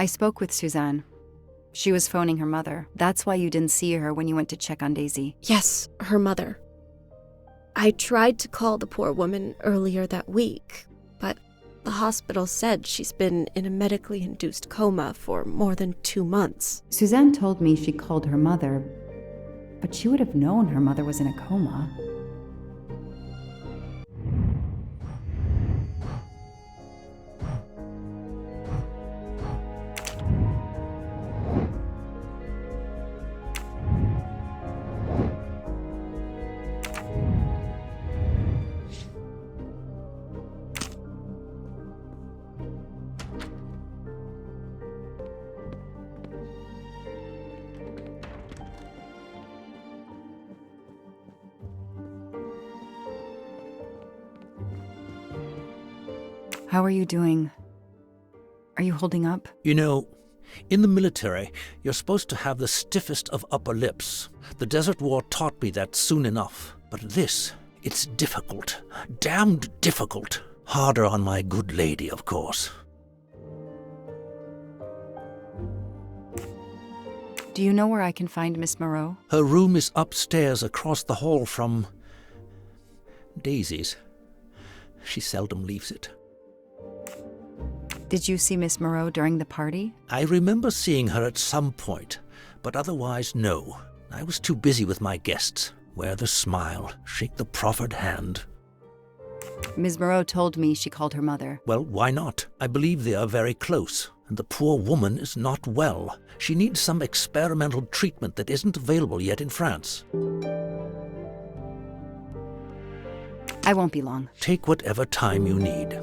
I spoke with Suzanne. She was phoning her mother. That's why you didn't see her when you went to check on Daisy. Yes, her mother. I tried to call the poor woman earlier that week, but the hospital said she's been in a medically induced coma for more than 2 months. Suzanne told me she called her mother, but she would have known her mother was in a coma. How are you doing? Are you holding up? You know, in the military, you're supposed to have the stiffest of upper lips. The Desert War taught me that soon enough. But this, it's difficult. Damned difficult. Harder on my good lady, of course. Do you know where I can find Miss Moreau? Her room is upstairs across the hall from Daisy's. She seldom leaves it. Did you see Miss Moreau during the party? I remember seeing her at some point, but otherwise no. I was too busy with my guests. Wear the smile, shake the proffered hand. Ms. Moreau told me she called her mother. Well, why not? I believe they are very close, and the poor woman is not well. She needs some experimental treatment that isn't available yet in France. I won't be long. Take whatever time you need.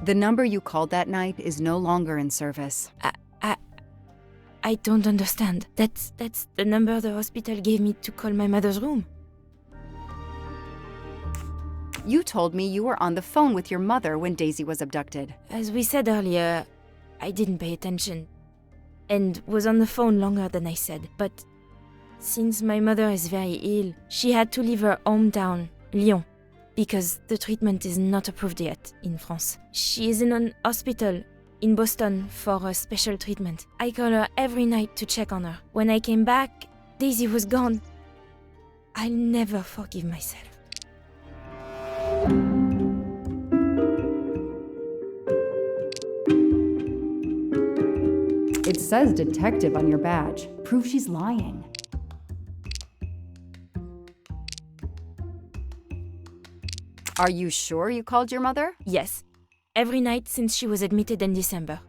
The number you called that night is no longer in service. I don't understand. That's the number the hospital gave me to call my mother's room. You told me you were on the phone with your mother when Daisy was abducted. As we said earlier, I didn't pay attention and was on the phone longer than I said. But since my mother is very ill, she had to leave her hometown, Lyon, because the treatment is not approved yet in France. She is in an hospital in Boston for a special treatment. I call her every night to check on her. When I came back, Daisy was gone. I'll never forgive myself. It says detective on your badge. Prove she's lying. Are you sure you called your mother? Yes, every night since she was admitted in December.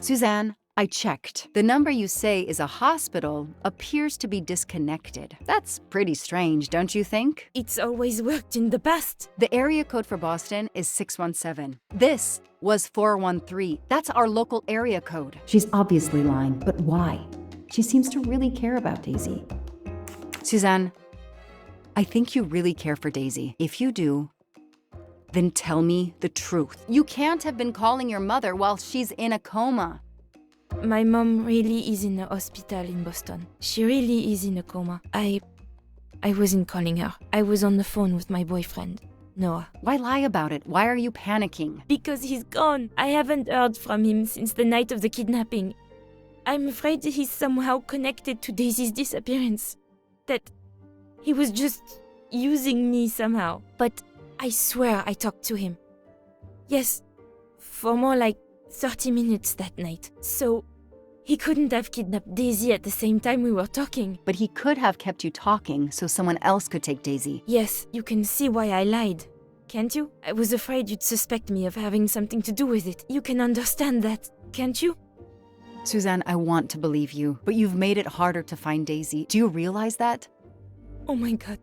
Suzanne, I checked. The number you say is a hospital appears to be disconnected. That's pretty strange, don't you think? It's always worked in the past. The area code for Boston is 617. This was 413. That's our local area code. She's obviously lying, but why? She seems to really care about Daisy. Suzanne, I think you really care for Daisy. If you do, then tell me the truth. You can't have been calling your mother while she's in a coma. My mom really is in a hospital in Boston. She really is in a coma. I wasn't calling her. I was on the phone with my boyfriend, Noah. Why lie about it? Why are you panicking? Because he's gone. I haven't heard from him since the night of the kidnapping. I'm afraid he's somehow connected to Daisy's disappearance. That he was just using me somehow. But I swear I talked to him. Yes, for more like 30 minutes that night. So He couldn't have kidnapped Daisy at the same time we were talking. But he could have kept you talking so someone else could take Daisy. Yes, you can see why I lied. Can't you? I was afraid you'd suspect me of having something to do with it. You can understand that, can't you? Suzanne, I want to believe you, but you've made it harder to find Daisy. Do you realize that? Oh my god.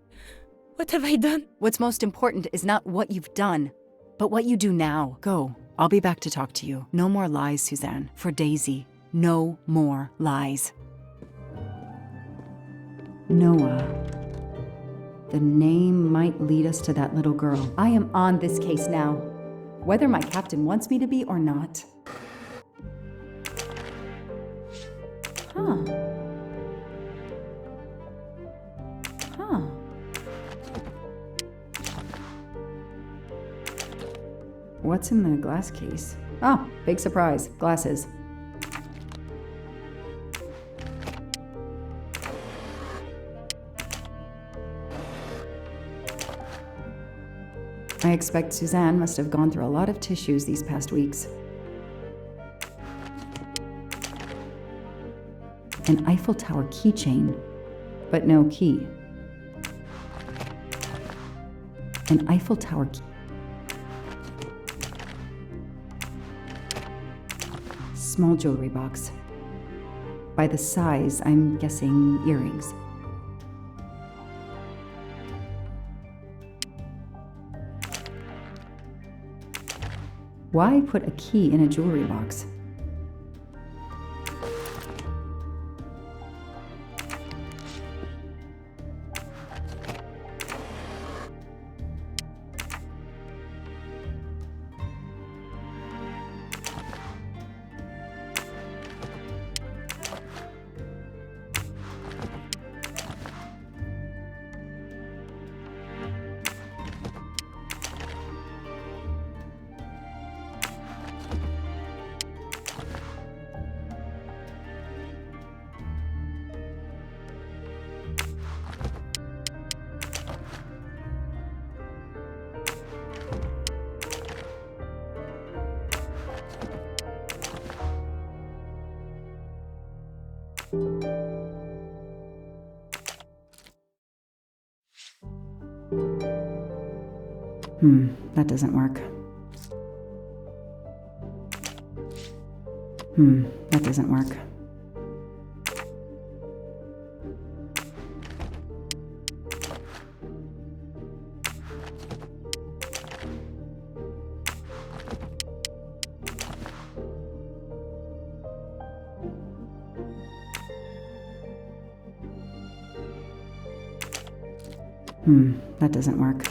What have I done? What's most important is not what you've done, but what you do now. Go. I'll be back to talk to you. No more lies, Suzanne. For Daisy. No more lies. Noah. The name might lead us to that little girl. I am on this case now, whether my captain wants me to be or not. Huh. Huh. What's in the glass case? Oh, big surprise. Glasses. I expect Suzanne must have gone through a lot of tissues these past weeks. An Eiffel Tower keychain, but no key. An Eiffel Tower key. Small jewelry box. By the size, I'm guessing earrings. Why put a key in a jewelry box? That doesn't work. That doesn't work. That doesn't work.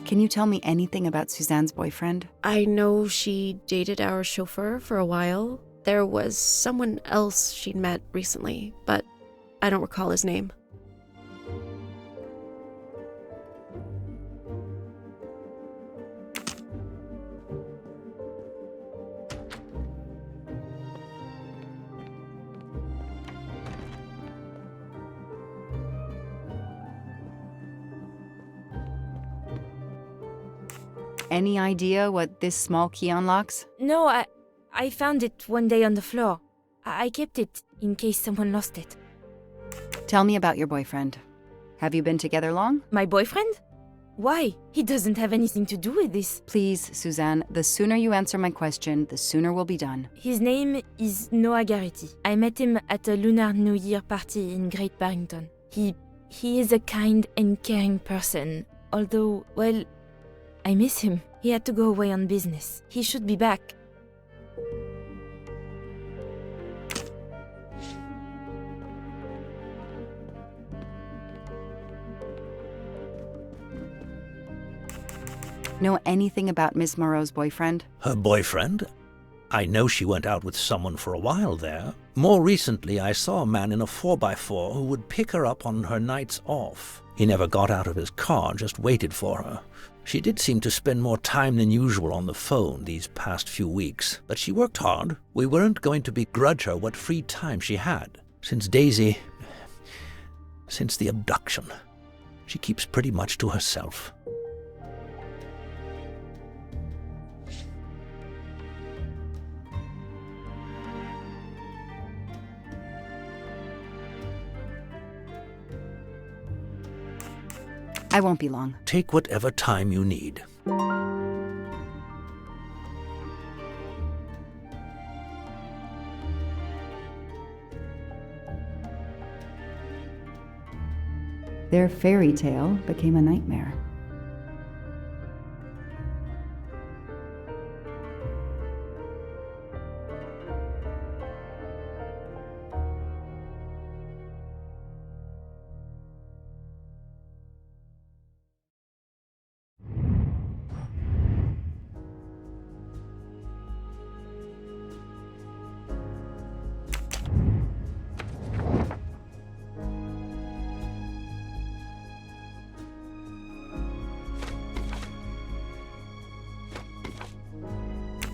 Can you tell me anything about Suzanne's boyfriend? I know she dated our chauffeur for a while. There was someone else she'd met recently, but I don't recall his name. Any idea what this small key unlocks? No, I found it one day on the floor. I kept it in case someone lost it. Tell me about your boyfriend. Have you been together long? My boyfriend? Why? He doesn't have anything to do with this. Please, Suzanne, the sooner you answer my question, the sooner we'll be done. His name is Noah Garrity. I met him at a Lunar New Year party in Great Barrington. He is a kind and caring person, although, well, I miss him. He had to go away on business. He should be back. Know anything about Miss Moreau's boyfriend? Her boyfriend? I know she went out with someone for a while there. More recently, I saw a man in a 4x4 who would pick her up on her nights off. He never got out of his car, just waited for her. She did seem to spend more time than usual on the phone these past few weeks, but she worked hard. We weren't going to begrudge her what free time she had. Since the abduction, she keeps pretty much to herself. I won't be long. Take whatever time you need. Their fairy tale became a nightmare.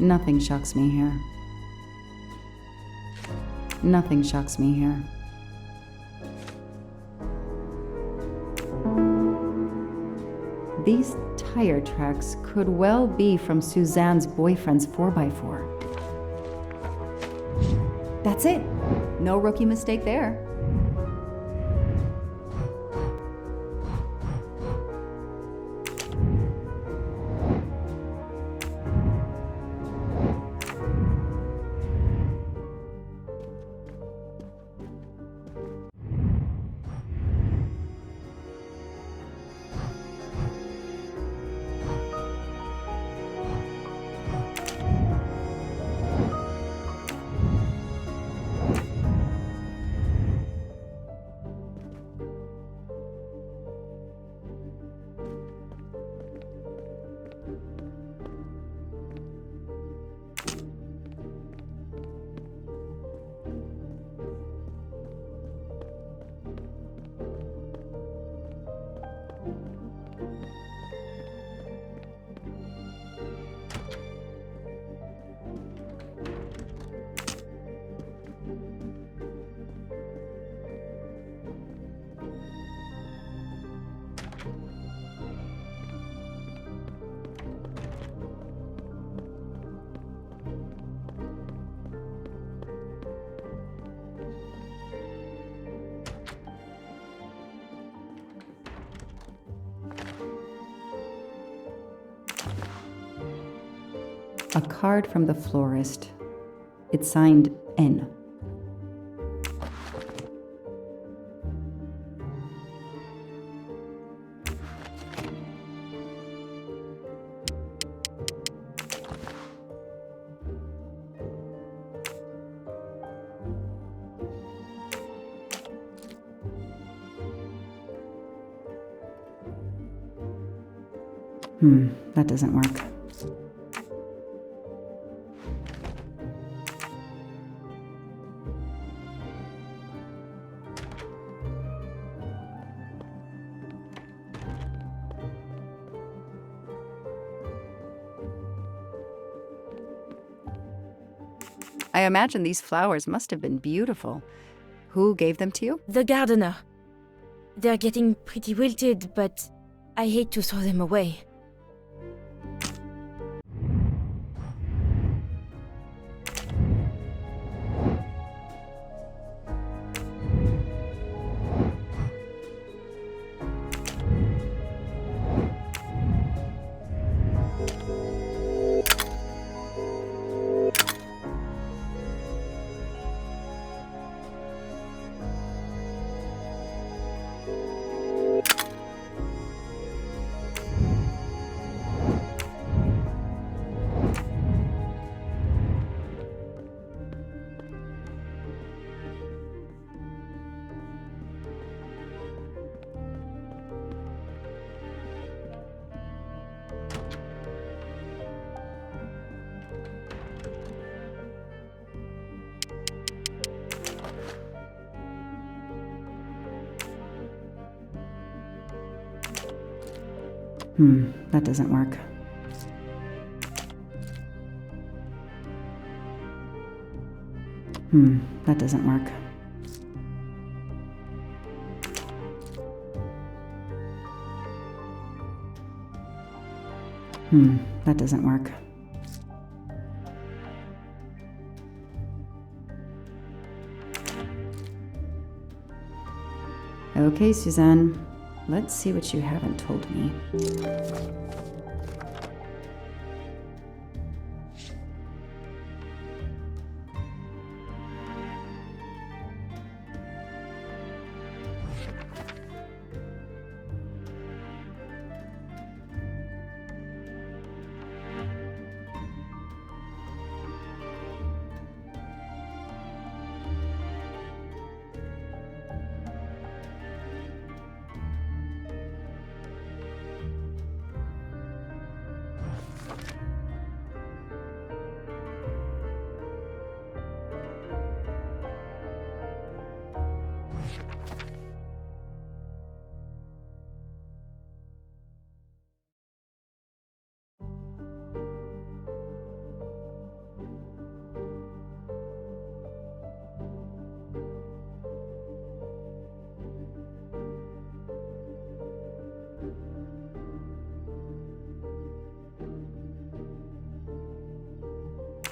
Nothing shocks me here. Nothing shocks me here. These tire tracks could well be from Suzanne's boyfriend's 4x4. That's it. No rookie mistake there. A card from the florist. It's signed N. That doesn't work. I imagine these flowers must have been beautiful. Who gave them to you? The gardener. They're getting pretty wilted, but I hate to throw them away. That doesn't work. That doesn't work. That doesn't work. Okay, Suzanne. Let's see what you haven't told me.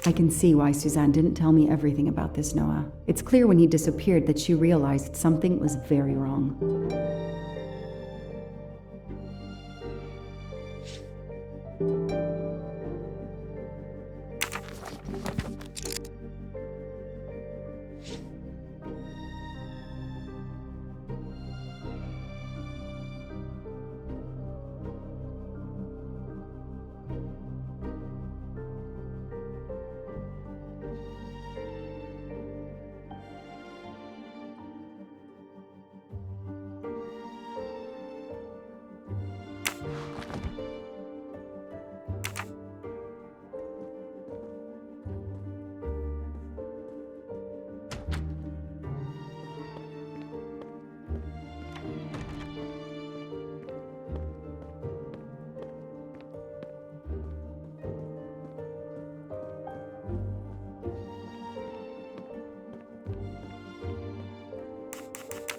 I can see why Suzanne didn't tell me everything about this, Noah. It's clear when he disappeared that she realized something was very wrong.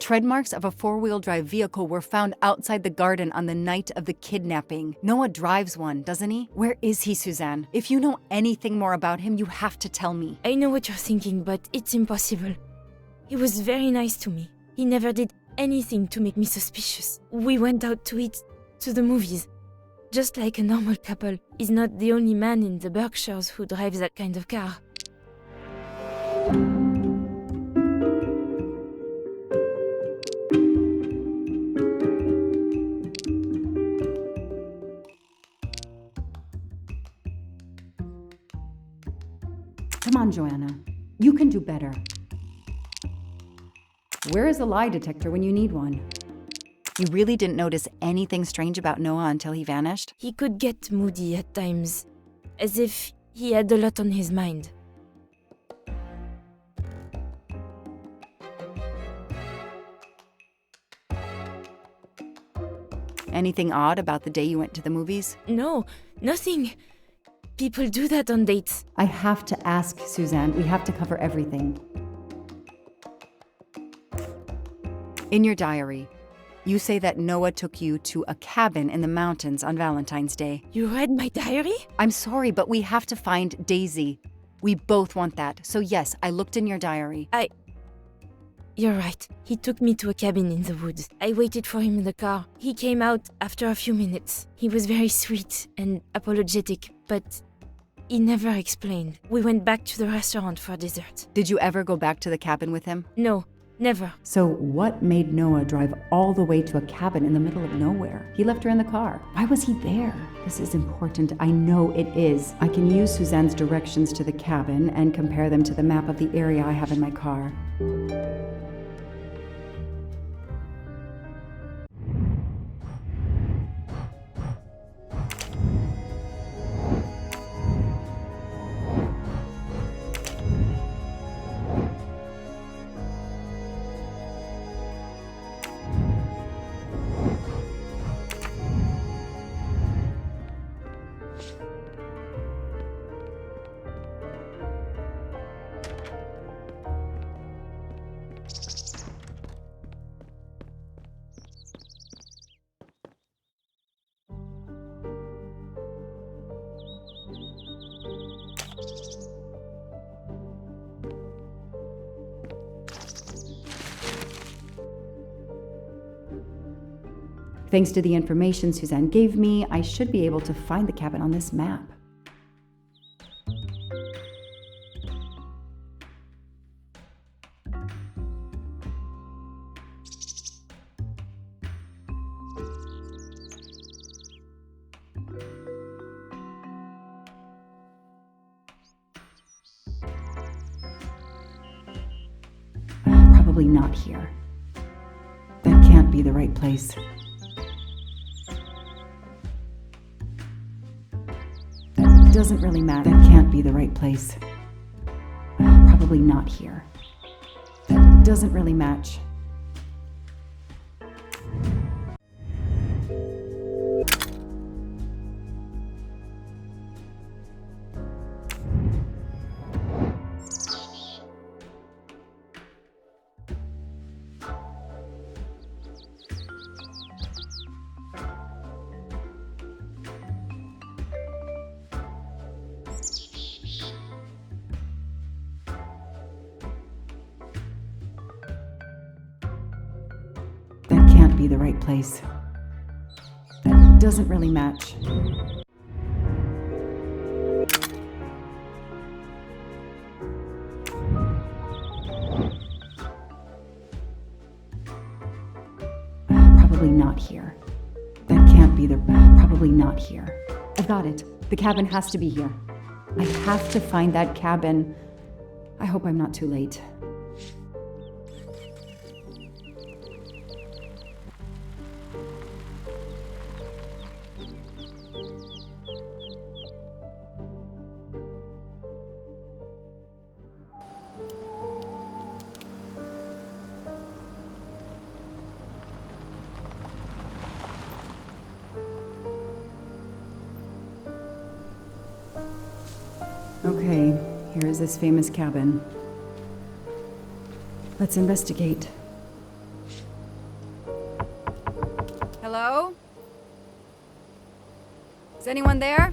Tread marks of a four-wheel drive vehicle were found outside the garden on the night of the kidnapping. Noah drives one, doesn't he? Where is he, Suzanne? If you know anything more about him, you have to tell me. I know what you're thinking, but it's impossible. He was very nice to me. He never did anything to make me suspicious. We went out to eat, to the movies. Just like a normal couple. He's not the only man in the Berkshires who drives that kind of car. Come on, Joanna. You can do better. Where is a lie detector when you need one? You really didn't notice anything strange about Noah until he vanished? He could get moody at times, as if he had a lot on his mind. Anything odd about the day you went to the movies? No, nothing. People do that on dates. I have to ask, Suzanne. We have to cover everything. In your diary, you say that Noah took you to a cabin in the mountains on Valentine's Day. You read my diary? I'm sorry, but we have to find Daisy. We both want that. So yes, I looked in your diary. You're right. He took me to a cabin in the woods. I waited for him in the car. He came out after a few minutes. He was very sweet and apologetic, but he never explained. We went back to the restaurant for dessert. Did you ever go back to the cabin with him? No, never. So what made Noah drive all the way to a cabin in the middle of nowhere? He left her in the car. Why was he there? This is important. I know it is. I can use Suzanne's directions to the cabin and compare them to the map of the area I have in my car. Thanks to the information Suzanne gave me, I should be able to find the cabin on this map. Probably not here. That can't be the right place. That doesn't really matter. That can't be the right place. Probably not here. That doesn't really match. That can't be the right place. That doesn't really match. Probably not here. That can't be the... Probably not here. I've got it. The cabin has to be here. I have to find that cabin. I hope I'm not too late. Okay, here is this famous cabin. Let's investigate. Hello? Is anyone there?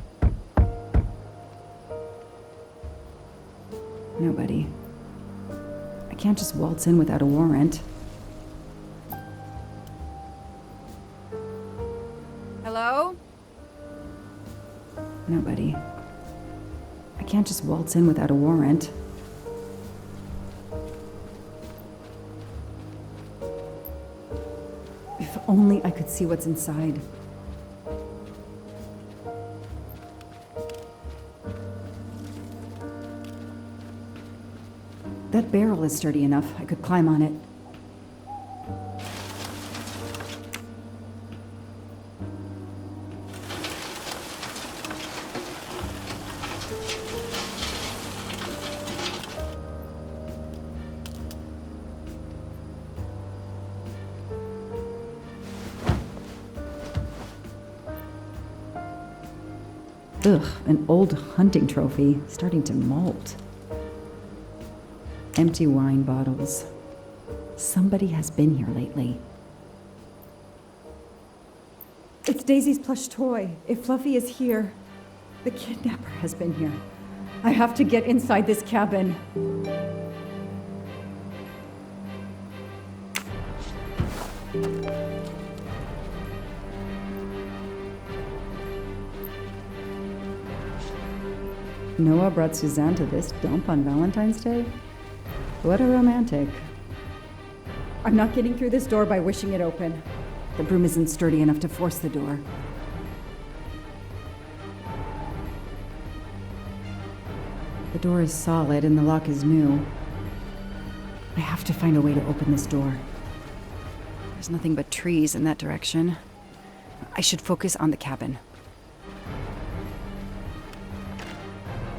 Nobody. I can't just waltz in without a warrant. Hello? Nobody. I can't just waltz in without a warrant. If only I could see what's inside. That barrel is sturdy enough. I could climb on it. Ugh, an old hunting trophy starting to molt. Empty wine bottles. Somebody has been here lately. It's Daisy's plush toy. If Fluffy is here, the kidnapper has been here. I have to get inside this cabin. Noah brought Suzanne to this dump on Valentine's Day? What a romantic. I'm not getting through this door by wishing it open. The broom isn't sturdy enough to force the door. The door is solid and the lock is new. I have to find a way to open this door. There's nothing but trees in that direction. I should focus on the cabin.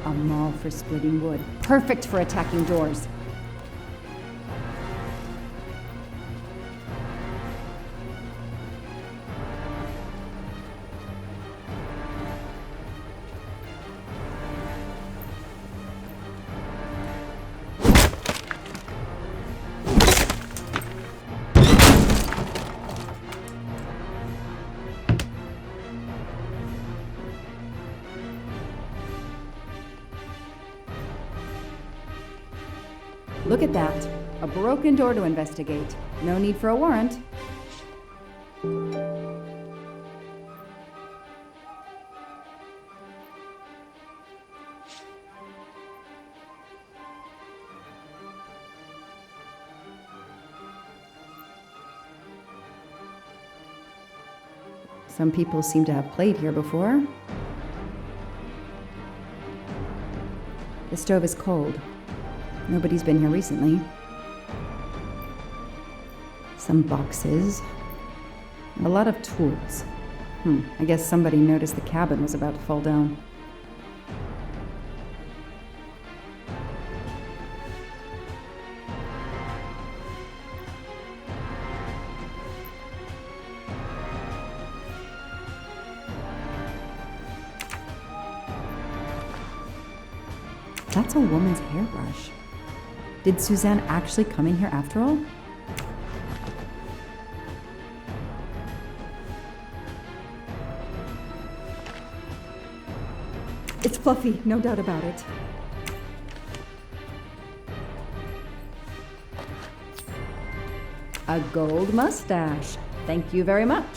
A maul for splitting wood. Perfect for attacking doors. Look at that. A broken door to investigate. No need for a warrant. Some people seem to have played here before. The stove is cold. Nobody's been here recently. Some boxes. A lot of tools. I guess somebody noticed the cabin was about to fall down. That's a woman's hairbrush. Did Suzanne actually come in here after all? It's fluffy, no doubt about it. A gold mustache. Thank you very much.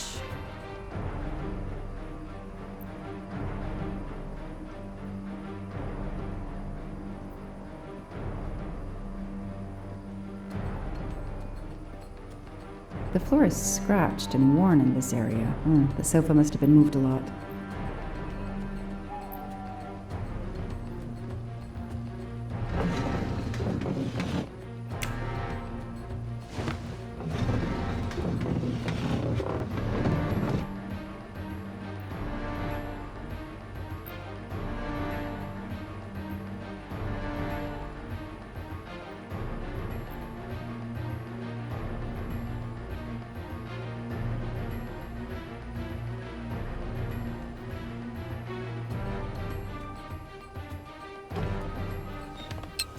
The floor is scratched and worn in this area. The sofa must have been moved a lot.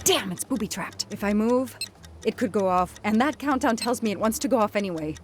Damn, it's booby-trapped. If I move, it could go off, and that countdown tells me it wants to go off anyway.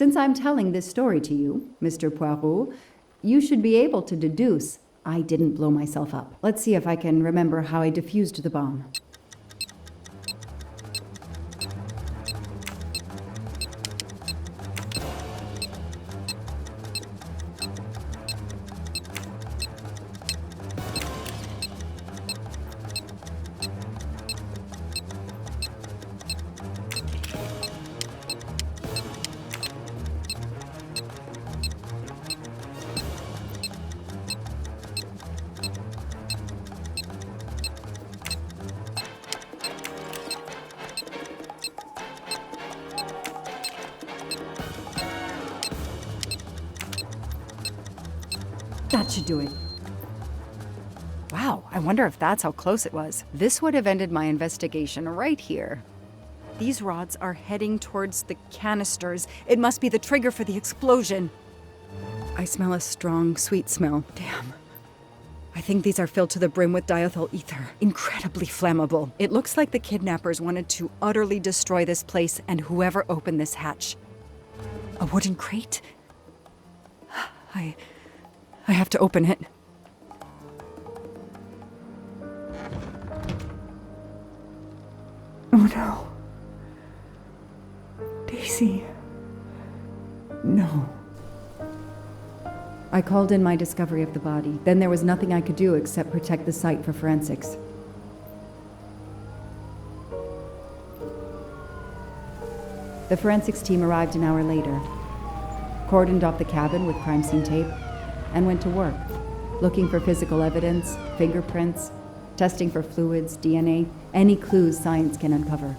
Since I'm telling this story to you, Mr. Poirot, you should be able to deduce I didn't blow myself up. Let's see if I can remember how I defused the bomb. That should do it. Wow, I wonder if that's how close it was. This would have ended my investigation right here. These rods are heading towards the canisters. It must be the trigger for the explosion. I smell a strong, sweet smell. Damn. I think these are filled to the brim with diethyl ether. Incredibly flammable. It looks like the kidnappers wanted to utterly destroy this place and whoever opened this hatch. A wooden crate? I have to open it. Oh no. Daisy. No. I called in my discovery of the body. Then there was nothing I could do except protect the site for forensics. The forensics team arrived an hour later, cordoned off the cabin with crime scene tape, and went to work, looking for physical evidence, fingerprints, testing for fluids, DNA, any clues science can uncover.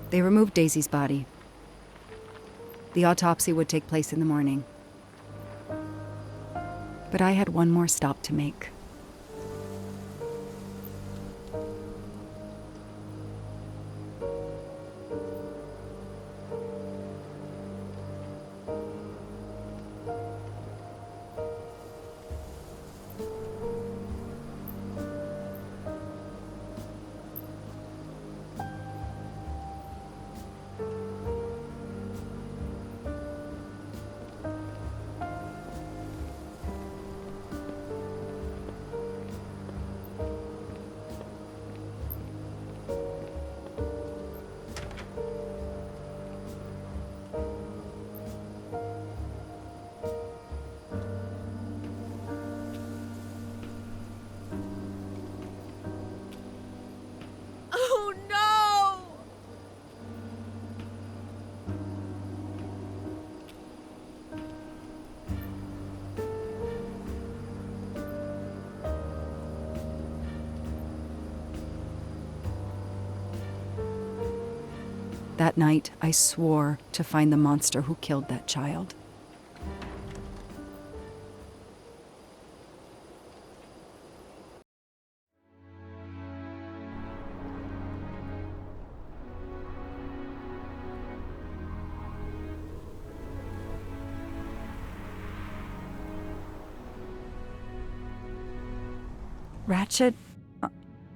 They removed Daisy's body. The autopsy would take place in the morning. But I had one more stop to make. That night, I swore to find the monster who killed that child. Ratchet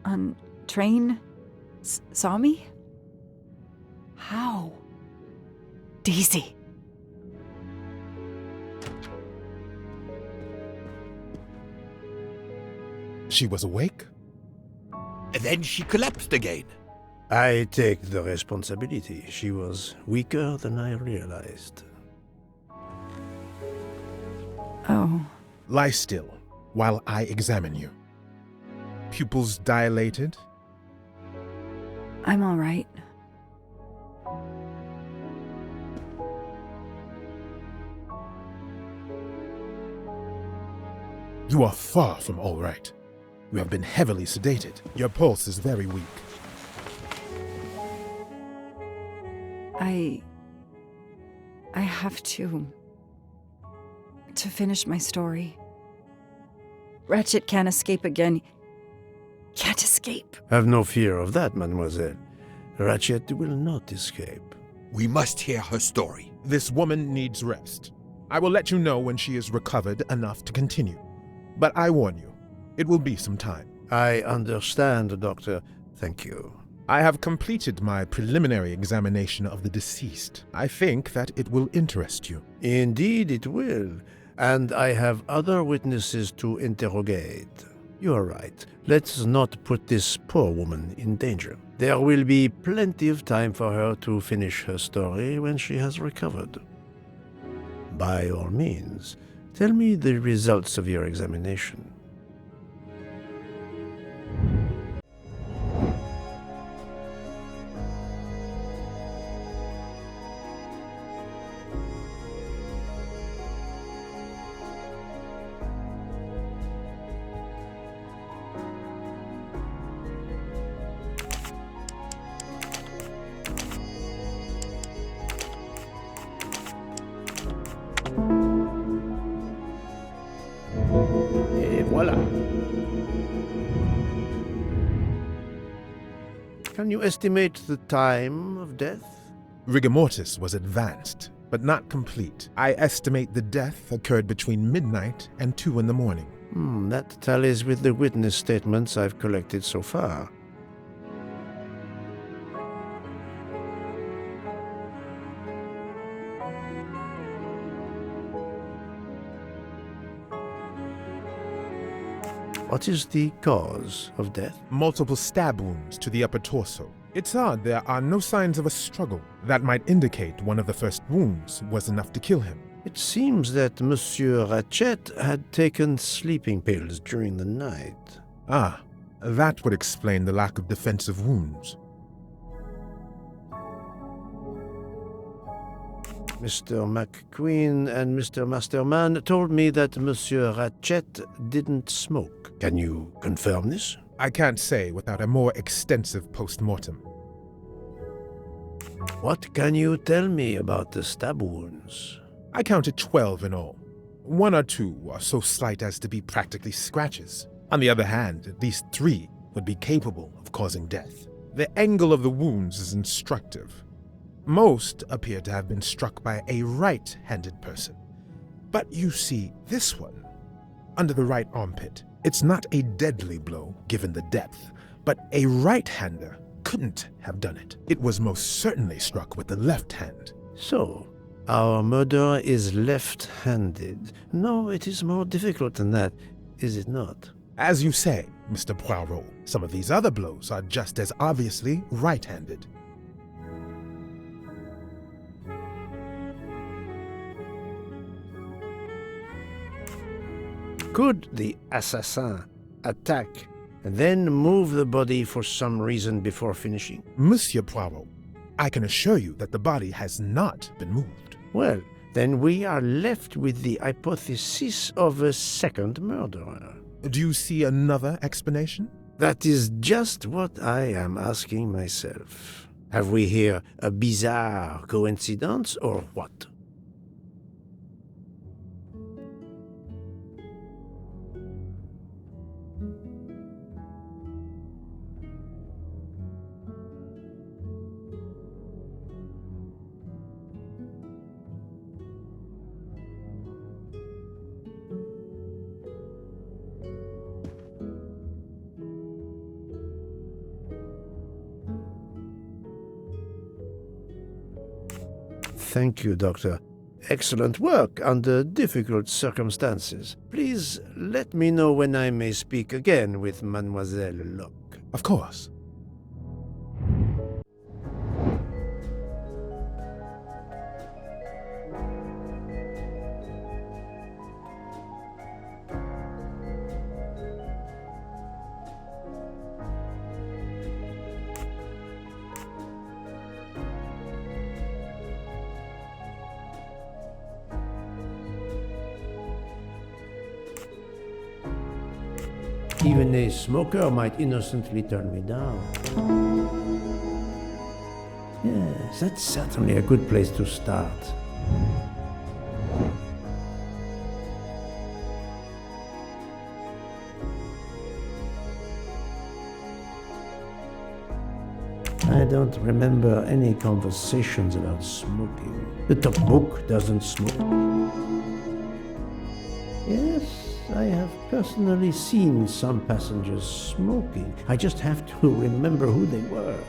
on train saw me? How? Daisy. She was awake? And then she collapsed again. I take the responsibility. She was weaker than I realized. Oh. Lie still while I examine you. Pupils dilated? I'm all right. You are far from all right. You have been heavily sedated. Your pulse is very weak. I have to finish my story. Ratchet can't escape again. Can't escape. Have no fear of that, mademoiselle. Ratchet will not escape. We must hear her story. This woman needs rest. I will let you know when she is recovered enough to continue. But I warn you, it will be some time. I understand, Doctor. Thank you. I have completed my preliminary examination of the deceased. I think that it will interest you. Indeed it will, and I have other witnesses to interrogate. You are right. Let's not put this poor woman in danger. There will be plenty of time for her to finish her story when she has recovered. By all means, tell me the results of your examination. Et voilà. Can you estimate the time of death? Rigor mortis was advanced, but not complete. I estimate the death occurred between midnight and 2 in the morning. That tallies with the witness statements I've collected so far. What is the cause of death? Multiple stab wounds to the upper torso. It's odd there are no signs of a struggle. That might indicate one of the first wounds was enough to kill him. It seems that Monsieur Ratchet had taken sleeping pills during the night. Ah, that would explain the lack of defensive wounds. Mr. McQueen and Mr. Masterman told me that Monsieur Ratchet didn't smoke. Can you confirm this? I can't say without a more extensive post-mortem. What can you tell me about the stab wounds? I counted 12 in all. 1 or 2 are so slight as to be practically scratches. On the other hand, at least 3 would be capable of causing death. The angle of the wounds is instructive. Most appear to have been struck by a right-handed person. But you see, this one, under the right armpit, it's not a deadly blow given the depth, but a right-hander couldn't have done it. It was most certainly struck with the left hand. So, our murderer is left-handed. No, it is more difficult than that, is it not? As you say, Mr. Poirot, some of these other blows are just as obviously right-handed. Could the assassin attack and then move the body for some reason before finishing? Monsieur Poirot, I can assure you that the body has not been moved. Well, then we are left with the hypothesis of a second murderer. Do you see another explanation? That is just what I am asking myself. Have we here a bizarre coincidence or what? Thank you, Doctor. Excellent work under difficult circumstances. Please let me know when I may speak again with Mademoiselle Locke. Of course. Even a smoker might innocently turn me down. Yes, that's certainly a good place to start. I don't remember any conversations about smoking. The top book doesn't smoke. Yes, I have personally seen some passengers smoking. I just have to remember who they were.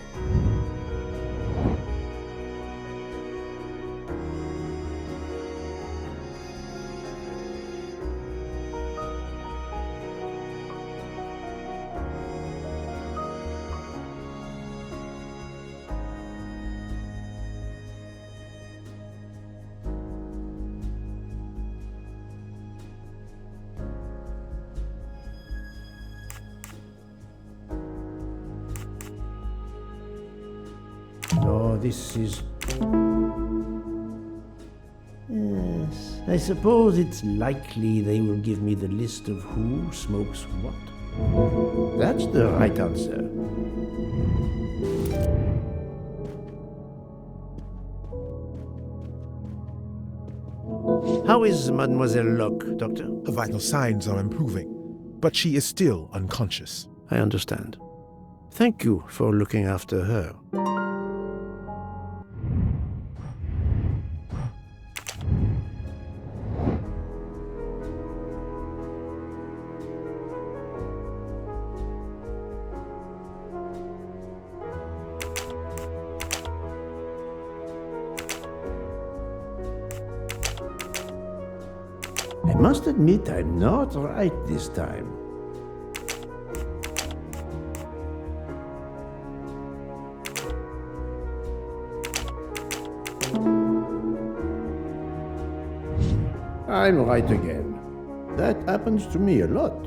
Oh, this is... Yes, I suppose it's likely they will give me the list of who smokes what. That's the right answer. How is Mademoiselle Locke, Doctor? Her vital signs are improving, but she is still unconscious. I understand. Thank you for looking after her. I must admit I'm not right this time. I'm right again. That happens to me a lot.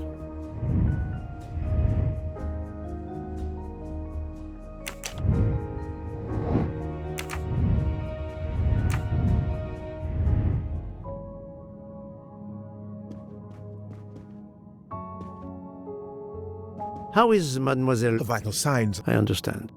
How is Mademoiselle? Her vital signs. I understand.